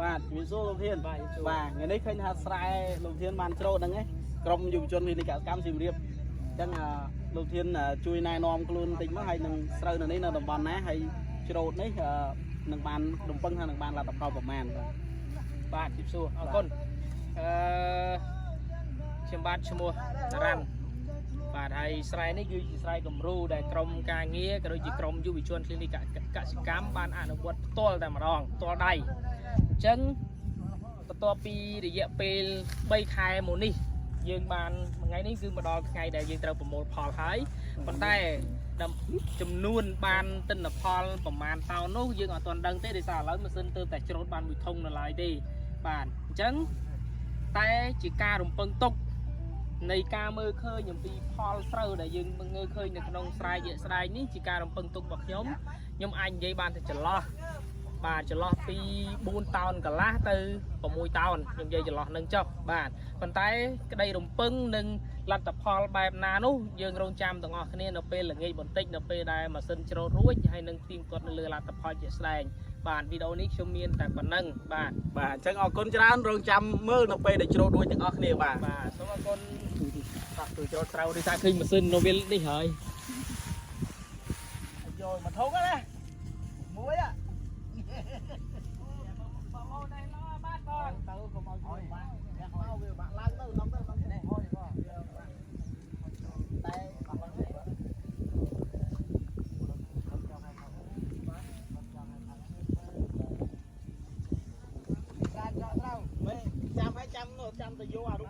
បាទជំរាបសួរលោកធានបាទថ្ងៃនេះឃើញថាស្រែលោកធានបានច្រូតហ្នឹងឯងក្រុមយុវជនវិនិយោគកម្មសៀមរាបអញ្ចឹងលោកធានជួយណែនាំខ្លួនបន្តិចមកហើយនឹងស្រូវនៅនេះនៅតំបន់ណាហើយច្រូតនេះនឹងបានរំពឹងថានឹងបានលទ្ធផលប្រមាណបាទជំរាបសួរអរគុណខ្ញុំបាទឈ្មោះតារ៉ាន់បាទហើយស្រែនេះគឺជាស្រែគំរូដែលក្រុមការងារក៏ដូចជាក្រុមយុវជន Clinic កសិកម្មបានអនុវត្តផ្ទាល់តែម្ដងផ្ទាល់ដៃអញ្ចឹងបន្ទាប់ពីរយៈពេល3ខែមកនេះយើងបានថ្ងៃនេះគឺមកដល់ថ្ងៃដែលយើងត្រូវប្រមូលផលហើយប៉ុន្តែចំនួនបានទិន្នផលប្រមាណតោននោះយើងអត់ទាន់ដឹងទេដោយសារឥឡូវម៉ាស៊ីនទើបតែច្រូតបានមួយធុងនៅឡើយទេបាទអញ្ចឹងតែជាការរំពឹងទុកនៃការមើលឃើញអំពីផលស្រូវដែលយើងមើលឃើញនៅក្នុងស្រែយៈស្ដែងនេះជាការរំពឹងទុករបស់ខ្ញុំអាចនិយាយបានទៅចន្លោះបាទចន្លោះពី4តោនកន្លះទៅ6តោនខ្ញុំនិយាយចន្លោះនឹងចុះបាទប៉ុន្តែក្តីរំពឹងនិងលទ្ធផលបែបណានោះយើងរងចាំទាំងអស់គ្នានៅពេលល្ងាចបន្តិចនៅពេលដែលម៉ាស៊ីនច្រូតរួចហើយនឹងទីមគាត់នៅលើលទ្ធផលជាក់ស្ដែងបាទវីដេអូនេះខ្ញុំមានតែប៉ុណ្្នឹងបាទអញ្ចឹងអរគុណច្រើនរងចាំមើលនៅពេលដែលច្រូតរួចទាំងអស់គ្នាបាទសូមអរគុណបាទជួយច្រូតស្រូវនេះថាឃើញម៉ាស៊ីននៅវានេះហើយយកមកធុងណាមួយទៅកុំឲ្យជួយបានអ្នកមកវាបាក់ឡើងទៅនាំទៅនាំនេះហុយបងតែបាក់ឡើងទៅចាំទៅយកអារូប